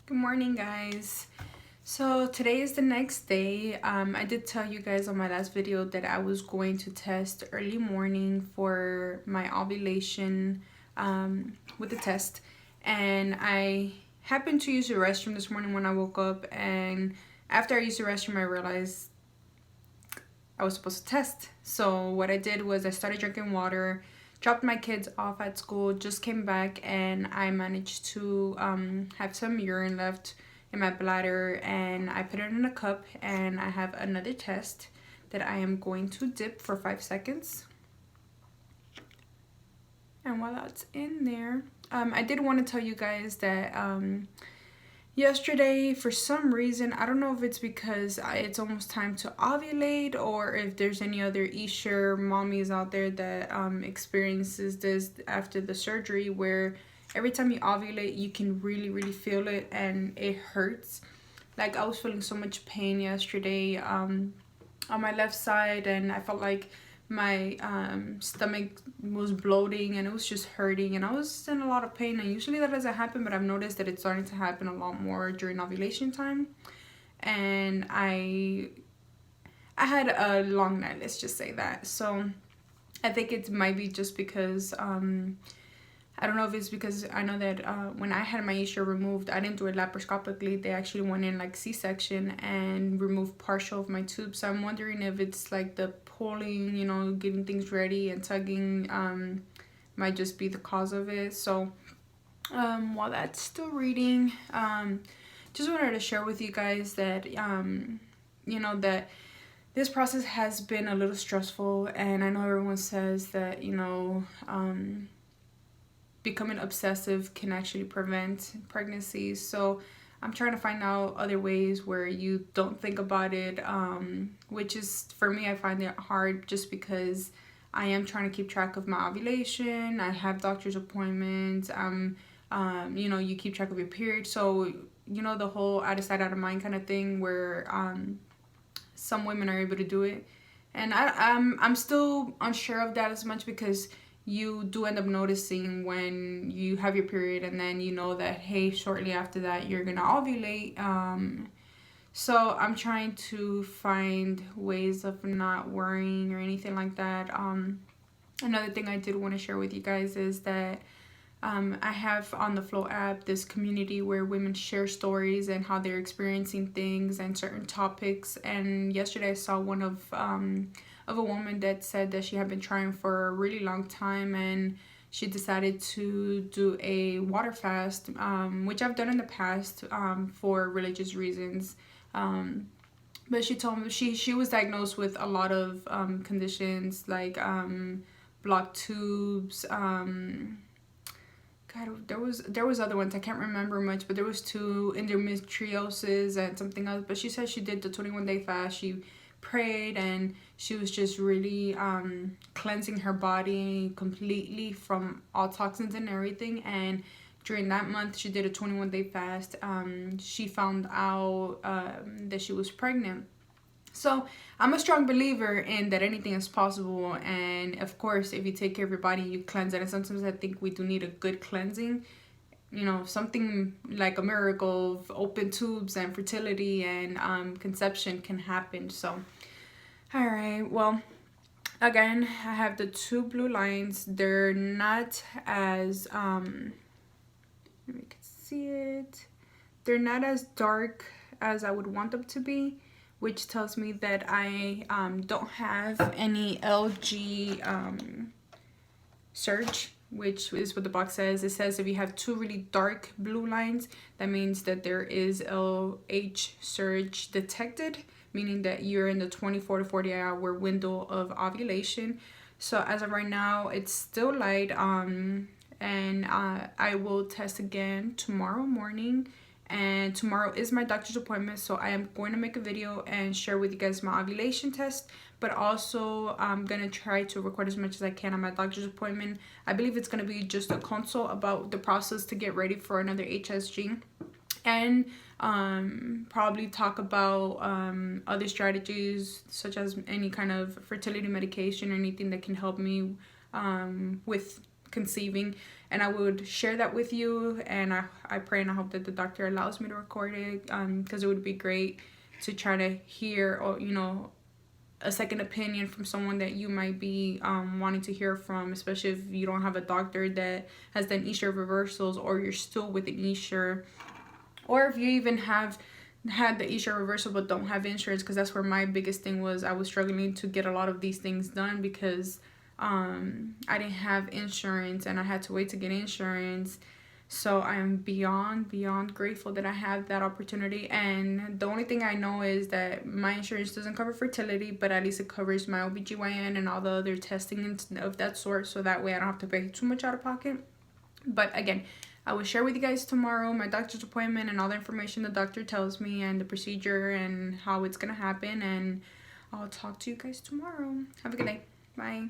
Good morning, guys. So today is the next day. I did tell you guys on my last video that I was going to test early morning for my ovulation with the test, and I happened to use the restroom this morning when I woke up, and after I used the restroom I realized I was supposed to test. So what I did was I started drinking water, dropped my kids off at school, just came back, and I managed to have some urine left in my bladder, and I put it in a cup, and I have another test that I am going to dip for 5 seconds. And while that's in there, I did want to tell you guys that yesterday, for some reason, I don't know if it's because it's almost time to ovulate or if there's any other Essure mommies out there that experiences this after the surgery, where every time you ovulate you can really feel it and it hurts. Like, I was feeling so much pain yesterday on my left side, and I felt like my stomach was bloating and it was just hurting, and I was in a lot of pain. And usually that doesn't happen, but I've noticed that it's starting to happen a lot more during ovulation time. And I had a long night, let's just say that. So I think it might be just because I don't know if it's because I know that when I had my Essure removed, I didn't do it laparoscopically. They actually went in like C-section and removed partial of my tube. So I'm wondering if it's like the pulling, getting things ready and tugging might just be the cause of it. So while that's still reading, just wanted to share with you guys that, that this process has been a little stressful. And I know everyone says that, becoming obsessive can actually prevent pregnancy. So I'm trying to find out other ways where you don't think about it, which is, for me, I find it hard just because I am trying to keep track of my ovulation. I have doctor's appointments. You keep track of your period. So, the whole out of sight, out of mind kind of thing, where some women are able to do it. And I'm still unsure of that as much, because you do end up noticing when you have your period, and then you know that, hey, shortly after that you're gonna ovulate. So I'm trying to find ways of not worrying or anything like that. Another thing I did want to share with you guys is that I have on the Flow app this community where women share stories and how they're experiencing things and certain topics. And yesterday I saw one of a woman that said that she had been trying for a really long time, and she decided to do a water fast, which I've done in the past for religious reasons. But she told me she was diagnosed with a lot of conditions like blocked tubes. God, there was other ones I can't remember much, but there was two, endometriosis and something else. But she said she did the 21-day fast. She prayed, and she was just really cleansing her body completely from all toxins and everything. And during that month she did a 21-day fast. She found out that she was pregnant. So I'm a strong believer in that anything is possible, and of course if you take care of your body, you cleanse it. And sometimes I think we do need a good cleansing, something like a miracle of open tubes and fertility and conception can happen. So all right, well, again, I have the two blue lines. They're not as let me see it, they're not as dark as I would want them to be, which tells me that I don't have any LG surge, which is what the box says. It says if you have two really dark blue lines, that means that there is LH surge detected, meaning that you're in the 24 to 48 hour window of ovulation. So as of right now, it's still light, and I will test again tomorrow morning. And tomorrow is my doctor's appointment, so I am going to make a video and share with you guys my ovulation test, but also I'm gonna try to record as much as I can on my doctor's appointment. I believe it's gonna be just a consult about the process to get ready for another HSG, and probably talk about other strategies, such as any kind of fertility medication or anything that can help me with conceiving, and I would share that with you. And I pray and I hope that the doctor allows me to record it, because it would be great to try to hear, or a second opinion from someone that you might be wanting to hear from, especially if you don't have a doctor that has done Essure reversals, or you're still with an Essure, or if you even have had the Essure reversal but don't have insurance, because that's where my biggest thing was. I was struggling to get a lot of these things done because I didn't have insurance, and I had to wait to get insurance. So I am beyond grateful that I have that opportunity. And the only thing I know is that my insurance doesn't cover fertility, but at least it covers my OBGYN and all the other testing and of that sort, so that way I don't have to pay too much out of pocket. But again, I will share with you guys tomorrow my doctor's appointment and all the information the doctor tells me, and the procedure and how it's gonna happen. And I'll talk to you guys tomorrow. Have a good day. Bye.